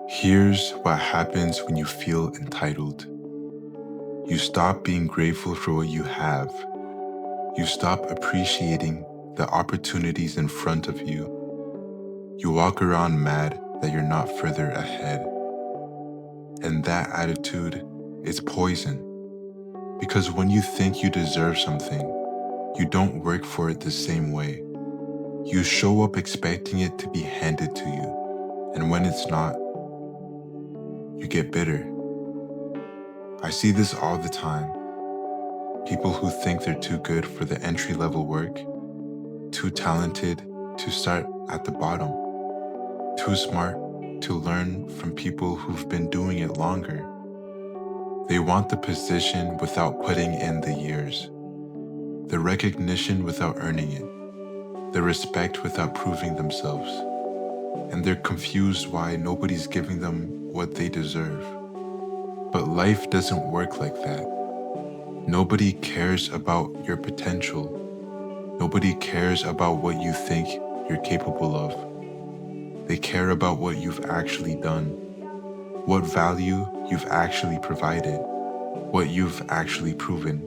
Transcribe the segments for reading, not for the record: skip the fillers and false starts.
Here's what happens when you feel entitled. You stop being grateful for what you have. You stop appreciating the opportunities in front of you. You walk around mad that you're not further ahead. And that attitude is poison. Because when you think you deserve something, you don't work for it the same way. You show up expecting it to be handed to you. And when it's not, you get bitter. I see this all the time. People who think they're too good for the entry-level work, too talented to start at the bottom, too smart to learn from people who've been doing it longer. They want the position without putting in the years, the recognition without earning it, the respect without proving themselves, and they're confused why nobody's giving them what they deserve. But life doesn't work like that. Nobody cares about your potential. Nobody cares about what you think you're capable of. They care about what you've actually done, what value you've actually provided, what you've actually proven.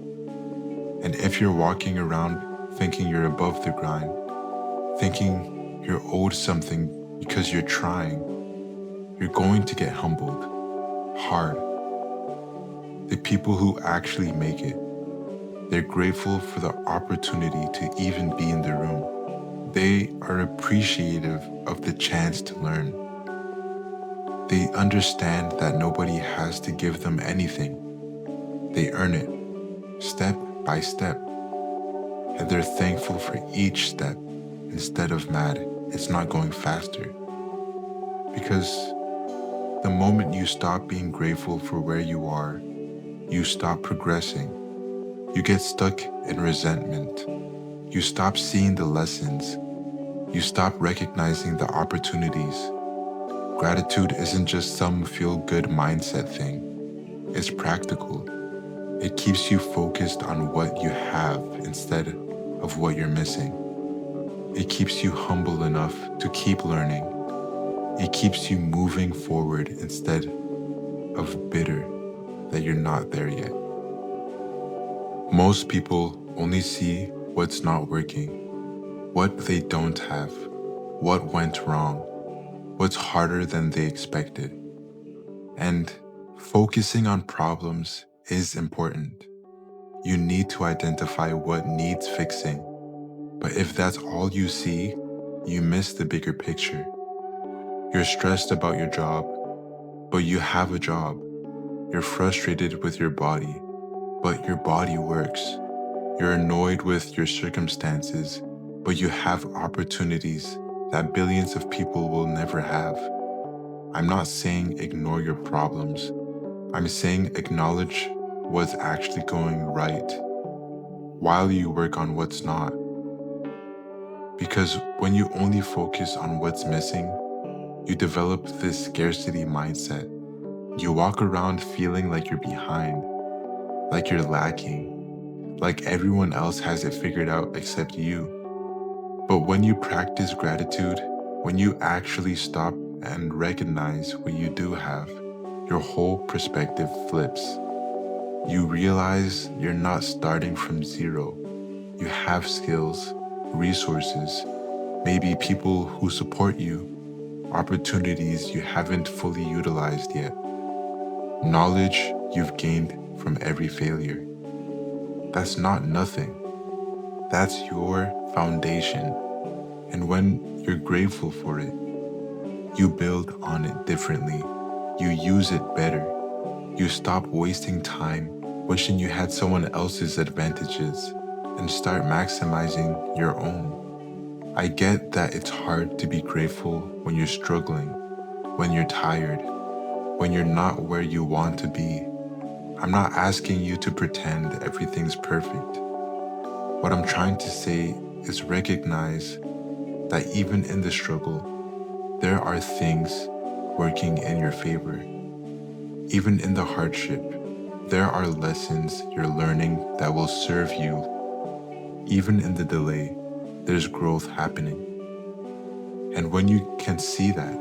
And if you're walking around thinking you're above the grind, thinking you're owed something because you're trying, you're going to get humbled, hard. The people who actually make it, they're grateful for the opportunity to even be in the room. They are appreciative of the chance to learn. They understand that nobody has to give them anything. They earn it, step by step. And they're thankful for each step instead of mad it's not going faster. Because the moment you stop being grateful for where you are, you stop progressing. You get stuck in resentment. You stop seeing the lessons. You stop recognizing the opportunities. Gratitude isn't just some feel-good mindset thing. It's practical. It keeps you focused on what you have instead of what you're missing. It keeps you humble enough to keep learning. It keeps you moving forward instead of bitter that you're not there yet. Most people only see what's not working, what they don't have, what went wrong, what's harder than they expected. And focusing on problems is important. You need to identify what needs fixing. But if that's all you see, you miss the bigger picture. You're stressed about your job, but you have a job. You're frustrated with your body, but your body works. You're annoyed with your circumstances, but you have opportunities that billions of people will never have. I'm not saying ignore your problems. I'm saying acknowledge what's actually going right while you work on what's not. Because when you only focus on what's missing, you develop this scarcity mindset. You walk around feeling like you're behind, like you're lacking, like everyone else has it figured out except you. But when you practice gratitude, when you actually stop and recognize what you do have, your whole perspective flips. You realize you're not starting from zero. You have skills, resources, maybe people who support you, opportunities you haven't fully utilized yet, knowledge you've gained from every failure. That's not nothing. That's your foundation. And when you're grateful for it, you build on it differently. You use it better. You stop wasting time wishing you had someone else's advantages and start maximizing your own. I get that it's hard to be grateful when you're struggling, when you're tired, when you're not where you want to be. I'm not asking you to pretend everything's perfect. What I'm trying to say is recognize that even in the struggle, there are things working in your favor. Even in the hardship, there are lessons you're learning that will serve you. Even in the delay, there's growth happening. And when you can see that,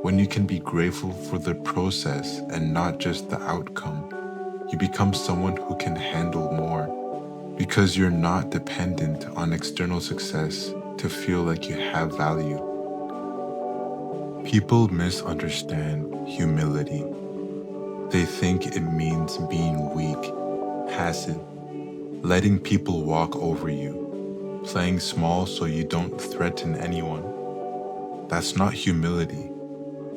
When you can be grateful for the process and not just the outcome, you become someone who can handle more because you're not dependent on external success to feel like you have value. People misunderstand humility. They think it means being weak, passive, letting people walk over you, playing small so you don't threaten anyone. That's not humility,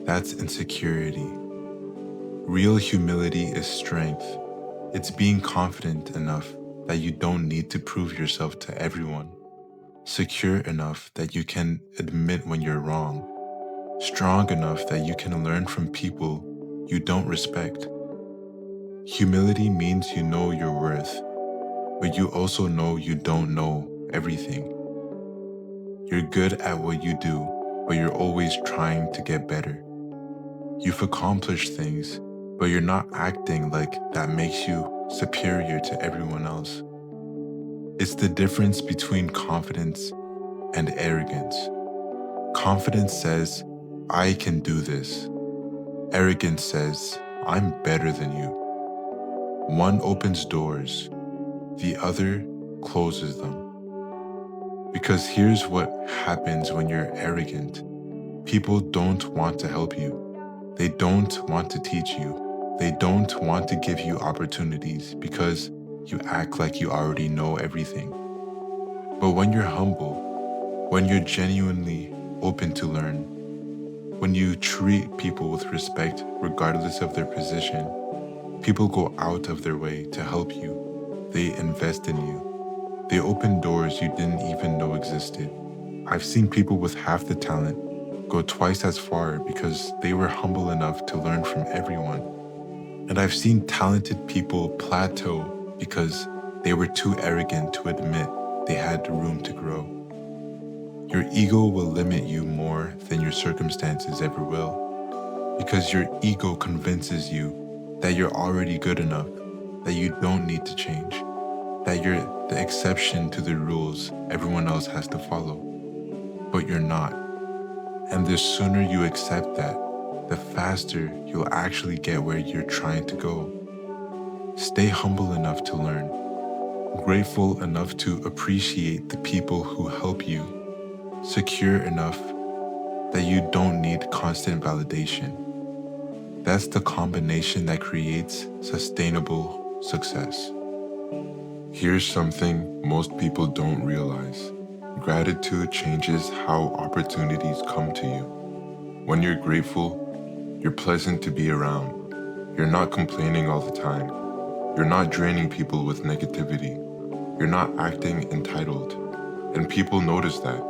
that's insecurity. Real humility is strength. It's being confident enough that you don't need to prove yourself to everyone, secure enough that you can admit when you're wrong, strong enough that you can learn from people you don't respect. Humility means you know your worth, but you also know you don't know everything. You're good at what you do, but you're always trying to get better. You've accomplished things, but you're not acting like that makes you superior to everyone else. It's the difference between confidence and arrogance. Confidence says, I can do this. Arrogance says, I'm better than you. One opens doors, the other closes them. Because here's what happens when you're arrogant. People don't want to help you. They don't want to teach you. They don't want to give you opportunities because you act like you already know everything. But when you're humble, when you're genuinely open to learn, when you treat people with respect regardless of their position, people go out of their way to help you. They invest in you. They open doors you didn't even know existed. I've seen people with half the talent go twice as far because they were humble enough to learn from everyone. And I've seen talented people plateau because they were too arrogant to admit they had room to grow. Your ego will limit you more than your circumstances ever will, because your ego convinces you that you're already good enough, that you don't need to change, that you're the exception to the rules everyone else has to follow. But you're not. And the sooner you accept that, the faster you'll actually get where you're trying to go. Stay humble enough to learn, grateful enough to appreciate the people who help you, secure enough that you don't need constant validation. That's the combination that creates sustainable success. Here's something most people don't realize. Gratitude changes how opportunities come to you. When you're grateful, you're pleasant to be around. You're not complaining all the time. You're not draining people with negativity. You're not acting entitled. And people notice that.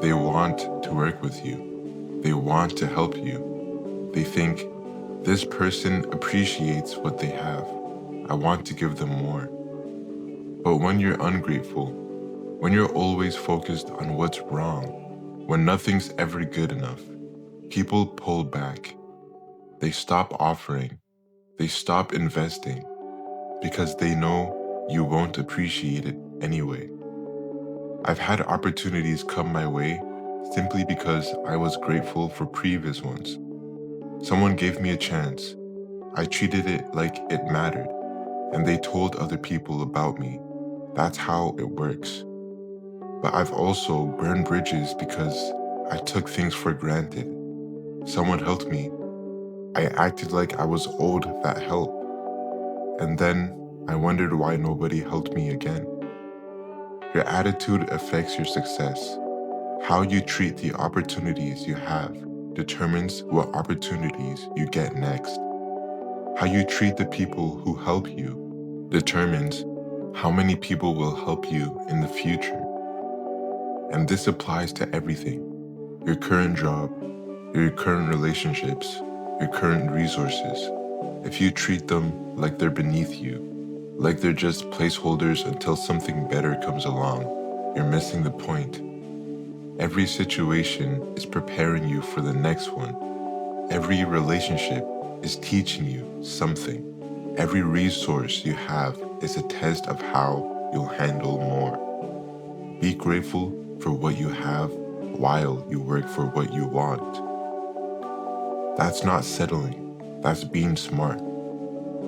They want to work with you. They want to help you. They think, this person appreciates what they have. I want to give them more. But when you're ungrateful, when you're always focused on what's wrong, when nothing's ever good enough, people pull back. They stop offering. They stop investing because they know you won't appreciate it anyway. I've had opportunities come my way simply because I was grateful for previous ones. Someone gave me a chance. I treated it like it mattered, and they told other people about me. That's how it works. But I've also burned bridges because I took things for granted. Someone helped me. I acted like I was owed that help. And then I wondered why nobody helped me again. Your attitude affects your success. How you treat the opportunities you have determines what opportunities you get next. How you treat the people who help you determines how many people will help you in the future. And this applies to everything. Your current job, your current relationships, your current resources. If you treat them like they're beneath you, like they're just placeholders until something better comes along, you're missing the point. Every situation is preparing you for the next one. Every relationship is teaching you something. Every resource you have is a test of how you'll handle more. Be grateful for what you have while you work for what you want. That's not settling, that's being smart.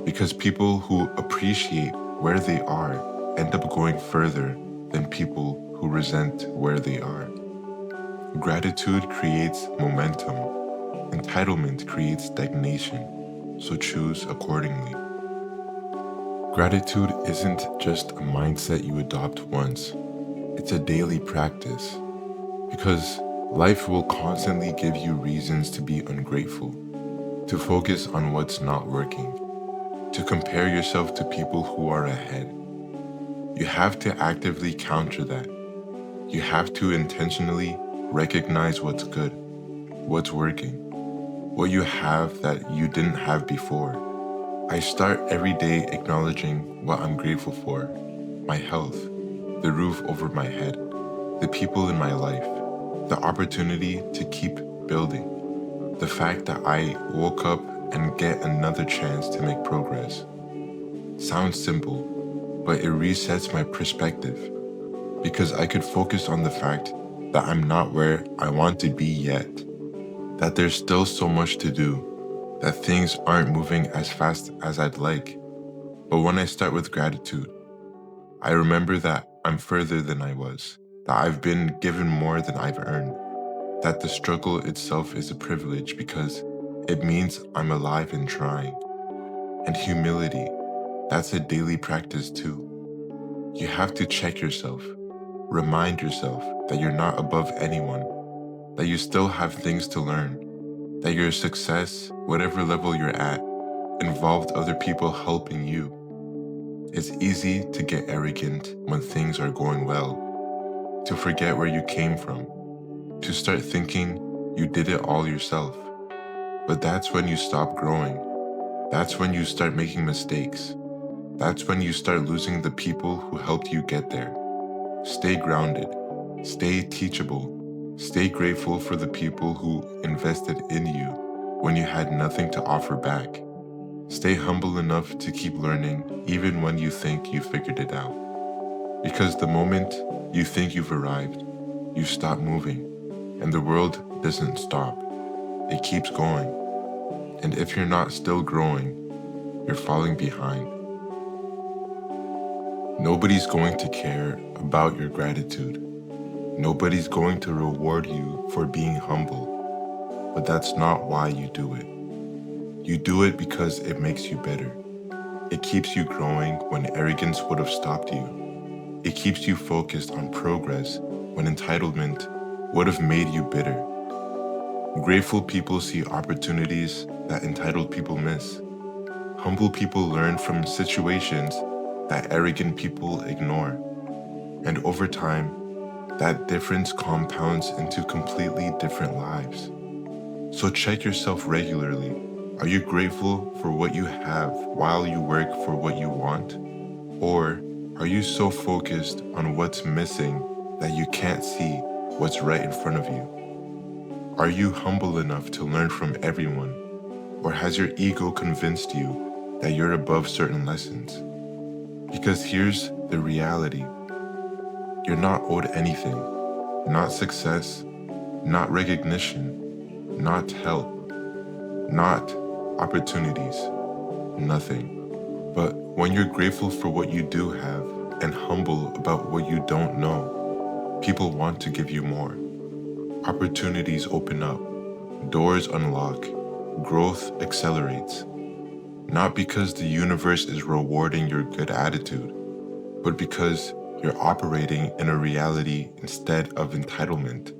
Because people who appreciate where they are end up going further than people who resent where they are. Gratitude creates momentum. Entitlement creates stagnation. So choose accordingly. Gratitude isn't just a mindset you adopt once. It's a daily practice. Because life will constantly give you reasons to be ungrateful, to focus on what's not working, to compare yourself to people who are ahead. You have to actively counter that. You have to intentionally recognize what's good, what's working, what you have that you didn't have before. I start every day acknowledging what I'm grateful for: my health, the roof over my head, the people in my life, the opportunity to keep building, the fact that I woke up and get another chance to make progress. Sounds simple, but it resets my perspective because I could focus on the fact that I'm not where I want to be yet, that there's still so much to do, that things aren't moving as fast as I'd like. But when I start with gratitude, I remember that I'm further than I was, that I've been given more than I've earned, that the struggle itself is a privilege because it means I'm alive and trying. And humility, that's a daily practice too. You have to check yourself, remind yourself that you're not above anyone, that you still have things to learn, that your success, whatever level you're at, involved other people helping you. It's easy to get arrogant when things are going well, to forget where you came from, to start thinking you did it all yourself. But that's when you stop growing. That's when you start making mistakes. That's when you start losing the people who helped you get there. Stay grounded. Stay teachable. Stay grateful for the people who invested in you when you had nothing to offer back. Stay humble enough to keep learning even when you think you figured it out. Because the moment you think you've arrived, you stop moving, and the world doesn't stop. It keeps going. And if you're not still growing, you're falling behind. Nobody's going to care about your gratitude. Nobody's going to reward you for being humble, but that's not why you do it. You do it because it makes you better. It keeps you growing when arrogance would have stopped you. It keeps you focused on progress when entitlement would have made you bitter. Grateful people see opportunities that entitled people miss. Humble people learn from situations that arrogant people ignore. And over time, that difference compounds into completely different lives. So check yourself regularly. Are you grateful for what you have while you work for what you want? Or are you so focused on what's missing that you can't see what's right in front of you? Are you humble enough to learn from everyone? Or has your ego convinced you that you're above certain lessons? Because here's the reality. You're not owed anything. Not success, not recognition, not help, not opportunities, nothing. But when you're grateful for what you do have and humble about what you don't know, people want to give you more. Opportunities open up, doors unlock, growth accelerates. Not because the universe is rewarding your good attitude, but because you're operating in a reality instead of entitlement.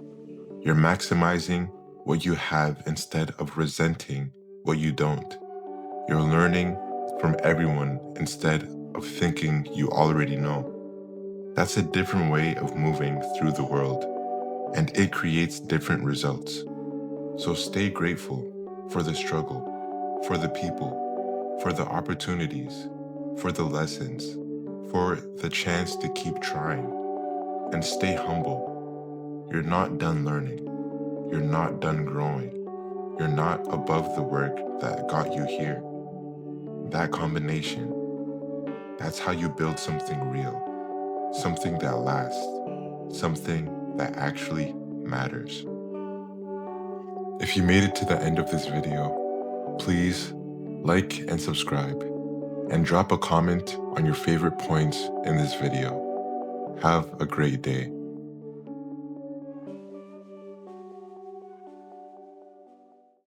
You're maximizing what you have instead of resenting what you don't. You're learning from everyone instead of thinking you already know. That's a different way of moving through the world, and it creates different results. So stay grateful for the struggle, for the people, for the opportunities, for the lessons, for the chance to keep trying, and stay humble. You're not done learning. You're not done growing. You're not above the work that got you here. That combination, that's how you build something real, something that lasts, something that actually matters. If you made it to the end of this video, please like and subscribe, and drop a comment on your favorite points in this video. Have a great day.